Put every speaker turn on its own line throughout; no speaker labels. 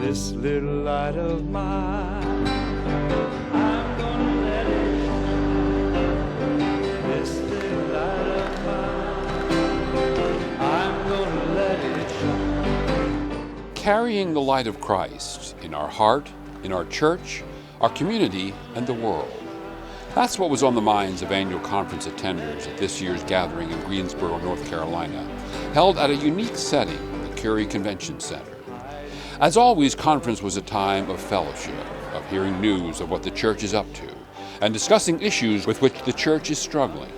This little light of mine, I'm gonna let it shine. This little light of mine, I'm gonna let it shine.
Carrying the light of Christ in our heart, in our church, our community, and the world. That's what was on the minds of annual conference attenders at this year's gathering in Greensboro, North Carolina, held at a unique setting, the Curie Convention Center. As always, conference was a time of fellowship, of hearing news of what the church is up to, and discussing issues with which the church is struggling.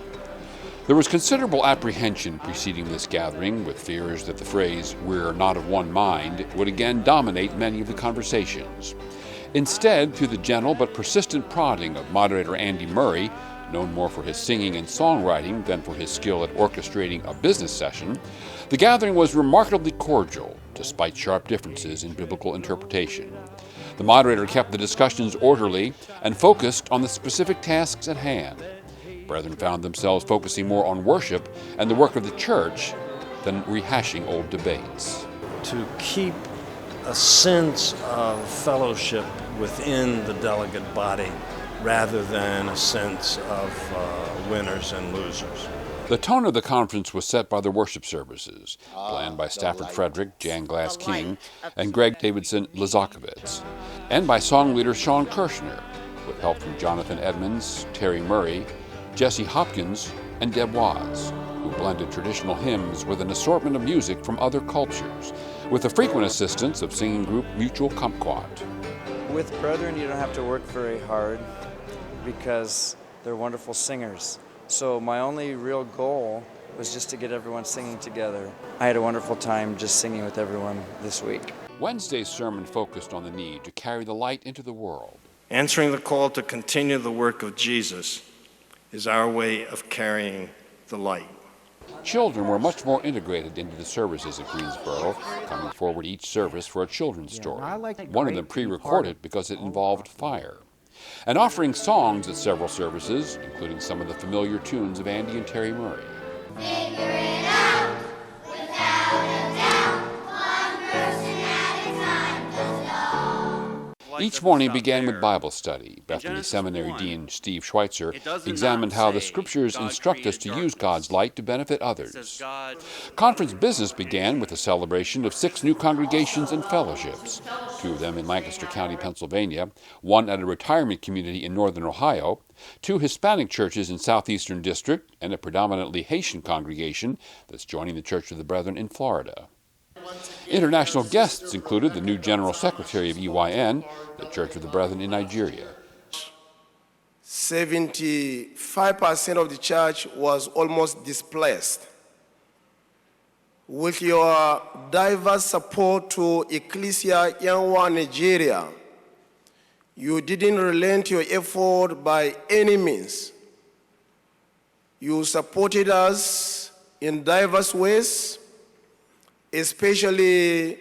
There was considerable apprehension preceding this gathering, with fears that the phrase, "we're not of one mind," would again dominate many of the conversations. Instead, through the gentle but persistent prodding of moderator Andy Murray, known more for his singing and songwriting than for his skill at orchestrating a business session, the gathering was remarkably cordial, despite sharp differences in biblical interpretation. The moderator kept the discussions orderly and focused on the specific tasks at hand. Brethren found themselves focusing more on worship and the work of the church than rehashing old debates.
To keep a sense of fellowship within the delegate body rather than a sense of winners and losers.
The tone of the conference was set by the worship services, planned by Stafford Frederick, Jan Glass King, and Greg Davidson Lizakovitz, and by song leader Sean Kirshner, with help from Jonathan Edmonds, Terry Murray, Jesse Hopkins, and Deb Waz, who blended traditional hymns with an assortment of music from other cultures, with the frequent assistance of singing group Mutual Kumquat.
With brethren, you don't have to work very hard because they're wonderful singers. So my only real goal was just to get everyone singing together. I had a wonderful time just singing with everyone this week.
Wednesday's sermon focused on the need to carry the light into the world.
Answering the call to continue the work of Jesus is our way of carrying the light.
Children were much more integrated into the services at Greensboro, coming forward each service for a children's story. One of them pre-recorded because it involved fire. And offering songs at several services, including some of the familiar tunes of Andy and Terry Murray.
Figure it out without a doubt, one person at a time, 'cause
Each morning began with Bible study. Bethany Seminary Dean Steve Schweitzer examined how the Scriptures instruct us to use God's light to benefit others. Conference business began with a celebration of 6 new congregations and fellowships, 2 of them in Lancaster County, Pennsylvania, 1 at a retirement community in northern Ohio, 2 Hispanic churches in Southeastern District, and a predominantly Haitian congregation that's joining the Church of the Brethren in Florida. International guests included the new General Secretary of EYN, the Church of the Brethren in Nigeria.
75% of the church was almost displaced. With your diverse support to Ecclesia Yanwa Nigeria, you didn't relent your effort by any means. You supported us in diverse ways, especially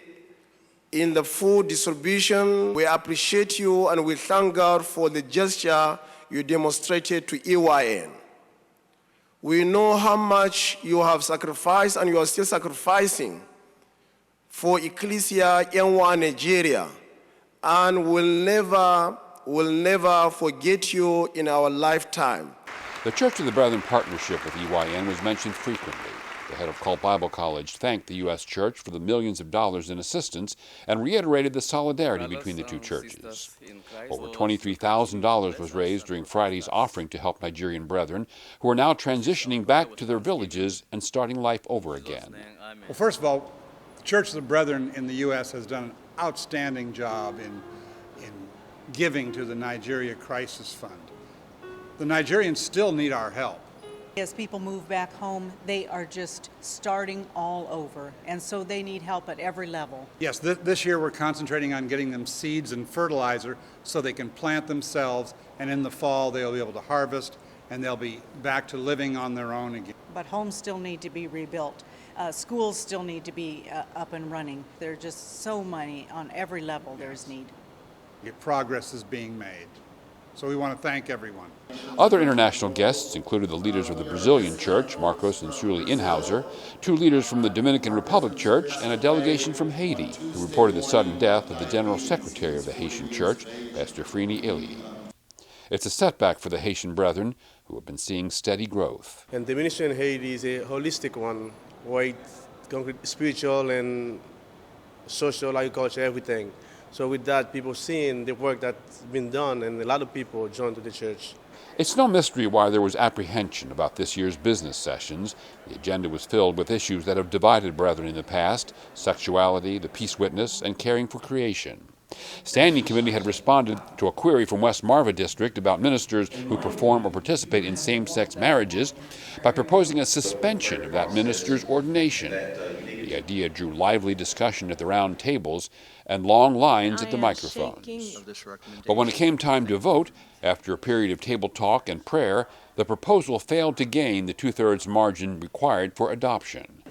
in the food distribution. We appreciate you and we thank God for the gesture you demonstrated to EYN. We know how much you have sacrificed and you are still sacrificing for Ecclesia Yanwa Nigeria, and we'll never forget you in our lifetime.
The Church of the Brethren partnership with EYN was mentioned frequently. The head of Cult Bible College thanked the U.S. Church for the millions of dollars in assistance and reiterated the solidarity between the two churches. Over $23,000 was raised during Friday's offering to help Nigerian brethren who are now transitioning back to their villages and starting life over again.
Well, first of all, the Church of the Brethren in the U.S. has done an outstanding job in giving to the Nigeria Crisis Fund. The Nigerians still need our help.
As people move back home, they are just starting all over, and so they need help at every level.
Yes, this year we're concentrating on getting them seeds and fertilizer so they can plant themselves, and in the fall they'll be able to harvest, and they'll be back to living on their own again.
But homes still need to be rebuilt. Schools still need to be up and running. There are just so many on every level. There's need.
Progress is being made. So we want to thank everyone.
Other international guests included the leaders of the Brazilian Church, Marcos and Sully Inhauser, 2 leaders from the Dominican Republic Church, and a delegation from Haiti, who reported the sudden death of the General Secretary of the Haitian Church, Pastor Frini Ili. It's a setback for the Haitian brethren, who have been seeing steady growth.
And the ministry in Haiti is a holistic one, where it's spiritual and social, agriculture, everything. So with that, people seeing the work that's been done, and a lot of people joined to the church.
It's no mystery why there was apprehension about this year's business sessions. The agenda was filled with issues that have divided brethren in the past: sexuality, the peace witness, and caring for creation. Standing Committee had responded to a query from West Marva District about ministers who perform or participate in same-sex marriages by proposing a suspension of that minister's ordination. The idea drew lively discussion at the round tables and long lines at the microphones. But when it came time to vote, after a period of table talk and prayer, the proposal failed to gain the 2/3 margin required for adoption.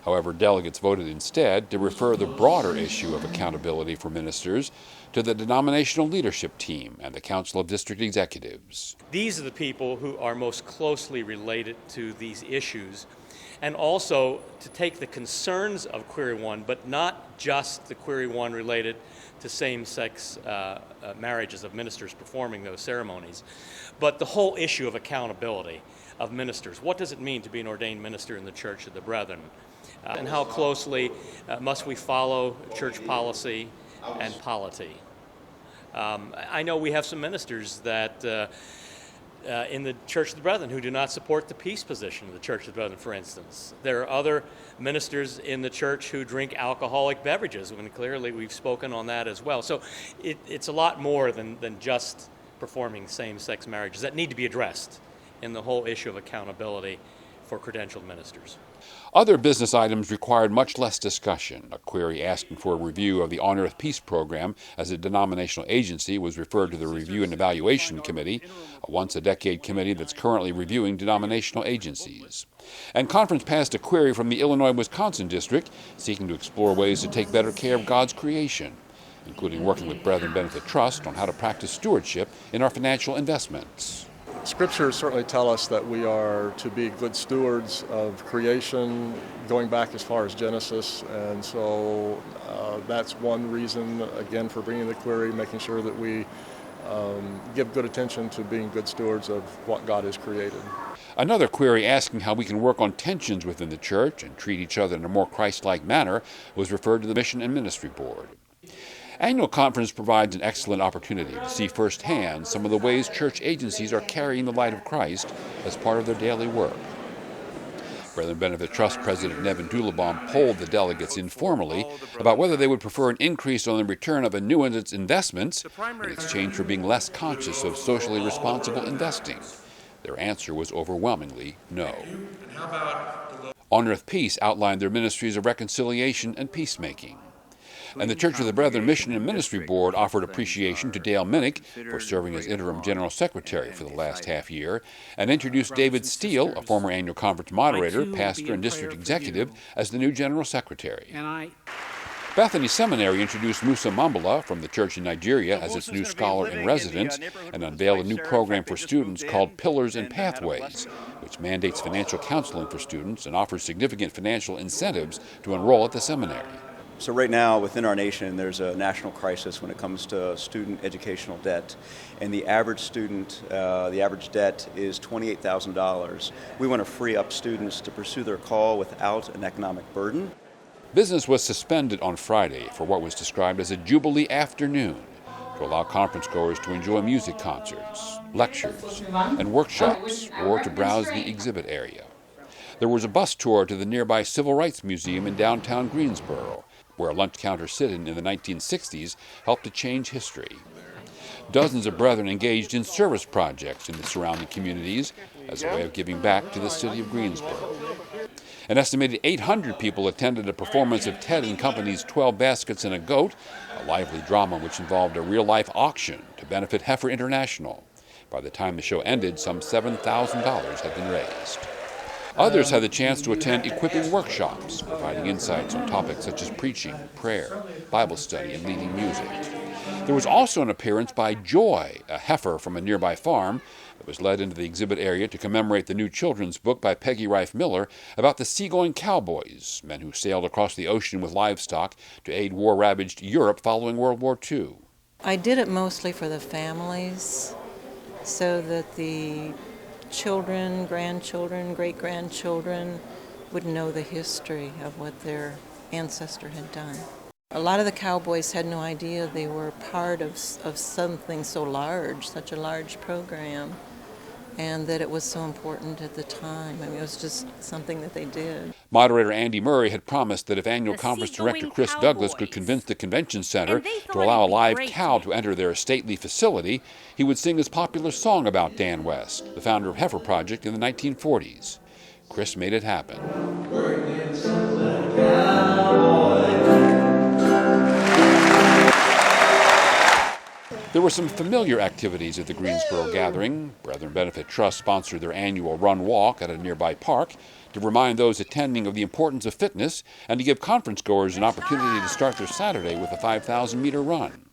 However, delegates voted instead to refer the broader issue of accountability for ministers to the denominational leadership team and the Council of District Executives.
These are the people who are most closely related to these issues, and also to take the concerns of Query 1, but not just the Query 1 related to same-sex marriages of ministers performing those ceremonies, but the whole issue of accountability of ministers. What does it mean to be an ordained minister in the Church of the Brethren? And how closely must we follow church policy and polity? I know we have some ministers that in the Church of the Brethren who do not support the peace position of the Church of the Brethren, for instance. There are other ministers in the church who drink alcoholic beverages, and clearly we've spoken on that as well. So it's a lot more than just performing same-sex marriages that need to be addressed in the whole issue of accountability for credentialed ministers.
Other business items required much less discussion. A query asking for a review of the On Earth Peace Program as a denominational agency was referred to the Review and Evaluation Committee, a once-a-decade committee that's currently reviewing denominational agencies. And conference passed a query from the Illinois-Wisconsin District seeking to explore ways to take better care of God's creation, including working with Brethren Benefit Trust on how to practice stewardship in our financial investments.
Scriptures certainly tell us that we are to be good stewards of creation, going back as far as Genesis, and so that's one reason, again, for bringing the query, making sure that we give good attention to being good stewards of what God has created.
Another query asking how we can work on tensions within the church and treat each other in a more Christ-like manner was referred to the Mission and Ministry Board. Annual conference provides an excellent opportunity to see firsthand some of the ways church agencies are carrying the light of Christ as part of their daily work. Brethren Benefit Trust President Nevin Dulabaum polled the delegates informally about whether they would prefer an increase on the return of annuitants investments in exchange for being less conscious of socially responsible investing. Their answer was overwhelmingly no. On Earth Peace outlined their ministries of reconciliation and peacemaking. And the Church of the Brethren Mission and Ministry Board offered appreciation to Dale Minnick for serving as interim general secretary for the last half year, and introduced David Steele, a former annual conference moderator, pastor, and district executive, as the new general secretary. Bethany Seminary introduced Musa Mambala from the church in Nigeria as its new scholar in residence and unveiled a new program for students called Pillars and Pathways, which mandates financial counseling for students and offers significant financial incentives to enroll at the seminary.
So right now within our nation there's a national crisis when it comes to student educational debt, and the average student, the average debt is $28,000. We want to free up students to pursue their call without an economic burden.
Business was suspended on Friday for what was described as a Jubilee afternoon to allow conference goers to enjoy music concerts, lectures, and workshops, or to browse the exhibit area. There was a bus tour to the nearby Civil Rights Museum in downtown Greensboro, where a lunch counter sit-in in the 1960s helped to change history. Dozens of brethren engaged in service projects in the surrounding communities as a way of giving back to the city of Greensboro. An estimated 800 people attended a performance of Ted and Company's 12 Baskets and a Goat, a lively drama which involved a real-life auction to benefit Heifer International. By the time the show ended, some $7,000 had been raised. Others had the chance to attend equipping workshops, providing insights on topics such as preaching, prayer, Bible study, and leading music. There was also an appearance by Joy, a heifer from a nearby farm, that was led into the exhibit area to commemorate the new children's book by Peggy Rife Miller about the seagoing cowboys, men who sailed across the ocean with livestock to aid war-ravaged Europe following World War II.
I did it mostly for the families, so that the children, grandchildren, great-grandchildren would know the history of what their ancestor had done. A lot of the cowboys had no idea they were part of something so large, such a large program, and that it was so important at the time. I mean, it was just something that they did.
Moderator Andy Murray had promised that if annual conference director Chris Douglas could convince the convention center to allow a live cow to enter their stately facility, he would sing his popular song about Dan West, the founder of Heifer Project in the 1940s. Chris made it happen. There were some familiar activities at the Greensboro gathering. Brethren Benefit Trust sponsored their annual run walk at a nearby park to remind those attending of the importance of fitness and to give conference goers an opportunity to start their Saturday with a 5,000-meter run.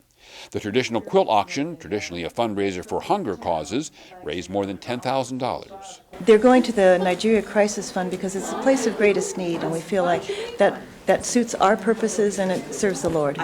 The traditional quilt auction, traditionally a fundraiser for hunger causes, raised more than $10,000.
They're going to the Nigeria Crisis Fund because it's a place of greatest need, and we feel like that suits our purposes and it serves the Lord.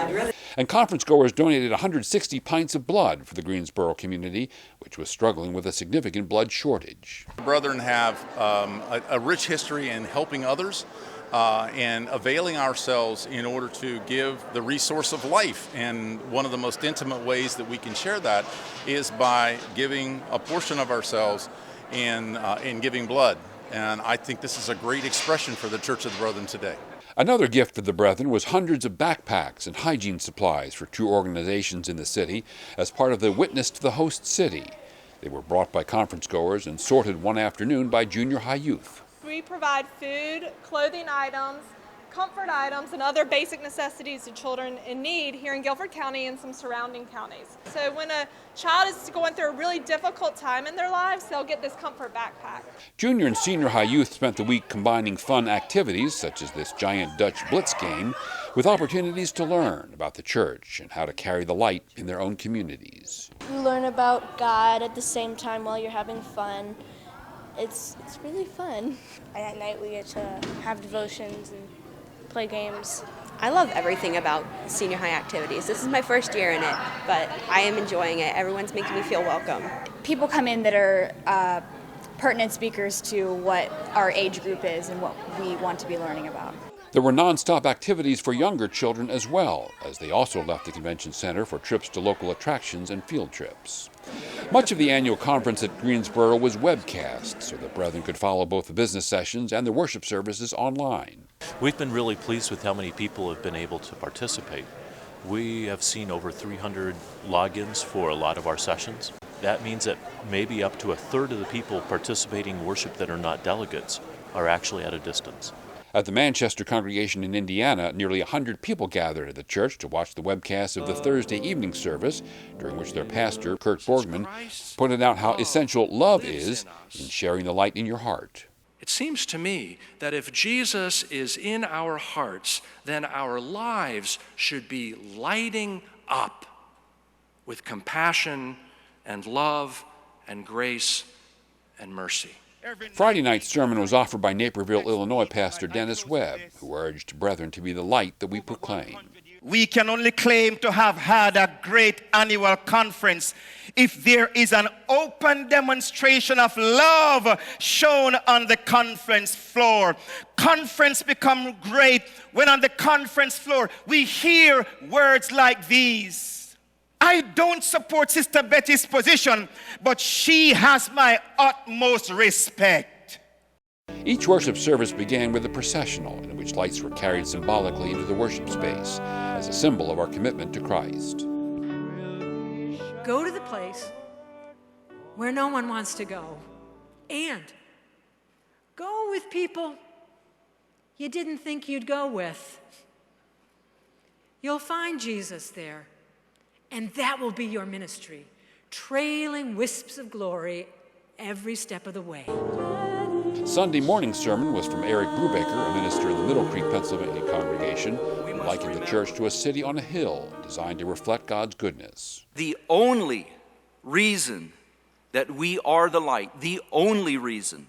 And conference goers donated 160 pints of blood for the Greensboro community, which was struggling with a significant blood shortage.
Brethren have a rich history in helping others and availing ourselves in order to give the resource of life. And one of the most intimate ways that we can share that is by giving a portion of ourselves in giving blood. And I think this is a great expression for the Church of the Brethren today.
Another gift for the Brethren was hundreds of backpacks and hygiene supplies for two organizations in the city as part of the Witness to the Host City. They were brought by conference goers and sorted one afternoon by junior high youth.
We provide food, clothing items, comfort items, and other basic necessities to children in need here in Guilford County and some surrounding counties. So when a child is going through a really difficult time in their lives, they'll get this comfort backpack.
Junior and senior high youth spent the week combining fun activities, such as this giant Dutch Blitz game, with opportunities to learn about the church and how to carry the light in their own communities.
You learn about God at the same time while you're having fun. It's really fun. And at night we get to have devotions and play games.
I love everything about senior high activities. This is my first year in it, but I am enjoying it. Everyone's making me feel welcome.
People come in that are pertinent speakers to what our age group is and what we want to be learning about.
There were nonstop activities for younger children as well, as they also left the convention center for trips to local attractions and field trips. Much of the annual conference at Greensboro was webcast, so the Brethren could follow both the business sessions and the worship services online.
We've been really pleased with how many people have been able to participate. We have seen over 300 logins for a lot of our sessions. That means that maybe up to a third of the people participating in worship that are not delegates are actually at a distance.
At the Manchester congregation in Indiana, nearly 100 people gathered at the church to watch the webcast of the Thursday evening service, during which their pastor, Kurt Borgman, pointed out how essential love is in sharing the light in your heart.
It seems to me that if Jesus is in our hearts, then our lives should be lighting up with compassion and love and grace and mercy.
Friday night's sermon was offered by Naperville, Illinois pastor Dennis Webb, who urged brethren to be the light that we proclaim.
We can only claim to have had a great annual conference if there is an open demonstration of love shown on the conference floor. Conference become great when on the conference floor we hear words like these. I don't support Sister Betty's position, but she has my utmost respect.
Each worship service began with a processional in which lights were carried symbolically into the worship space as a symbol of our commitment to Christ.
Go to the place where no one wants to go, and go with people you didn't think you'd go with. You'll find Jesus there. And that will be your ministry, trailing wisps of glory every step of the way.
Sunday morning sermon was from Eric Brubaker, a minister in the Middle Creek, Pennsylvania congregation, who likened the church to a city on a hill designed to reflect God's goodness.
The only reason that we are the light, the only reason,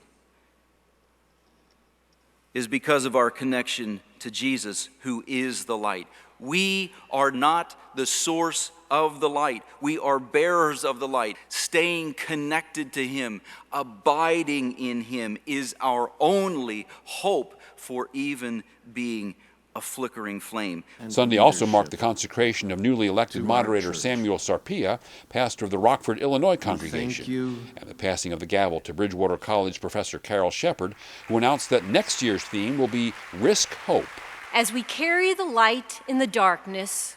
is because of our connection to Jesus, who is the light. We are not the source of the light. We are bearers of the light. Staying connected to Him, abiding in Him, is our only hope for even being a flickering flame.
Sunday also marked the consecration of newly elected moderator Samuel Sarpia, pastor of the Rockford, Illinois congregation, and the passing of the gavel to Bridgewater College professor Carol Shepard, who announced that next year's theme will be Risk Hope.
As we carry the light in the darkness,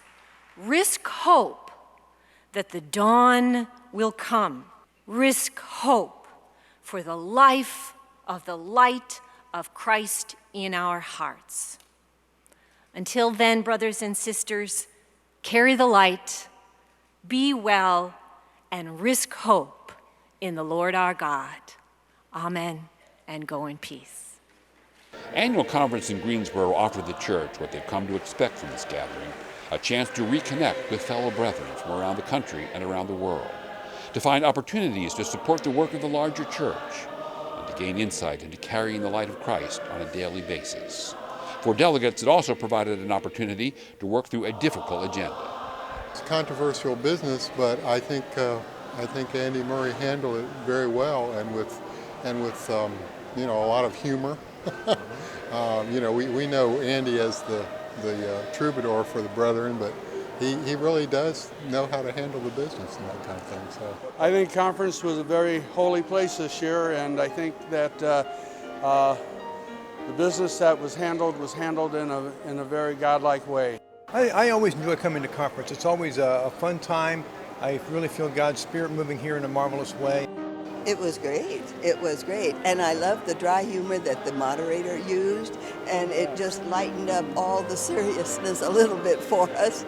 risk hope that the dawn will come. Risk hope for the life of the light of Christ in our hearts. Until then, brothers and sisters, carry the light, be well, and risk hope in the Lord our God. Amen, and go in peace.
Annual conference in Greensboro offered the church what they've come to expect from this gathering, a chance to reconnect with fellow brethren from around the country and around the world, to find opportunities to support the work of the larger church, and to gain insight into carrying the light of Christ on a daily basis. For delegates, it also provided an opportunity to work through a difficult agenda.
It's controversial business, but I think Andy Murray handled it very well, and with a lot of humor. We know Andy as the troubadour for the brethren, but he really does know how to handle the business and that kind of thing. So
I think conference was a very holy place this year, and I think that the business that was handled in a very godlike way.
I always enjoy coming to conference. It's always a fun time. I really feel God's Spirit moving here in a marvelous way.
It was great. It was great. And I loved the dry humor that the moderator used, and it just lightened up all the seriousness a little bit for us.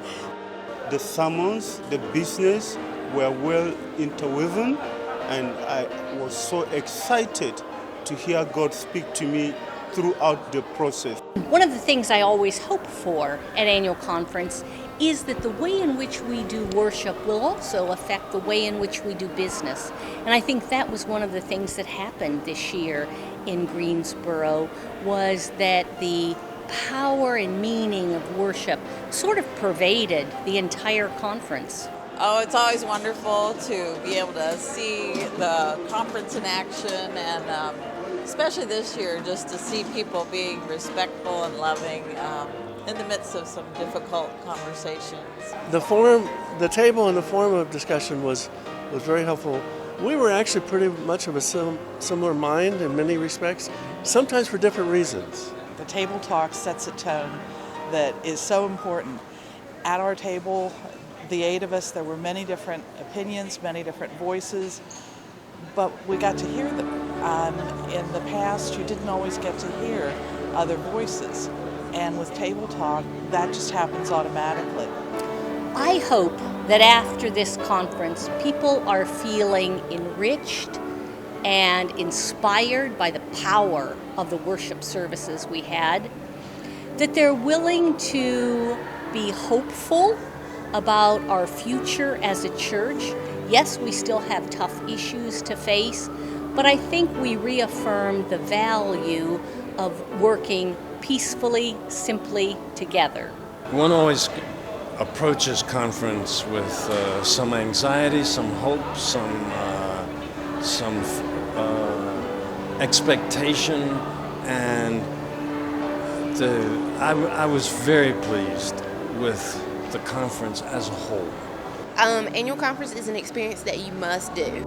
The sermons, the business were well interwoven, and I was so excited to hear God speak to me throughout the process.
One of the things I always hope for at annual conference is that the way in which we do worship will also affect the way in which we do business. And I think that was one of the things that happened this year in Greensboro, was that the power and meaning of worship sort of pervaded the entire conference.
Oh, it's always wonderful to be able to see the conference in action, and especially this year, just to see people being respectful and loving in the midst of some difficult conversations.
The table and the forum of discussion was very helpful. We were actually pretty much of a similar mind in many respects, sometimes for different reasons.
The table talk sets a tone that is so important. At our table, the 8 of us, there were many different opinions, many different voices, but we got to hear them. In the past, you didn't always get to hear other voices. And with table talk, that just happens automatically.
I hope that after this conference, people are feeling enriched and inspired by the power of the worship services we had, that they're willing to be hopeful about our future as a church. Yes, we still have tough issues to face, but I think we reaffirm the value of working peacefully, simply together.
One always approaches conference with some anxiety, some hope, some expectation, and I was very pleased with the conference as a whole.
Annual conference is an experience that you must do.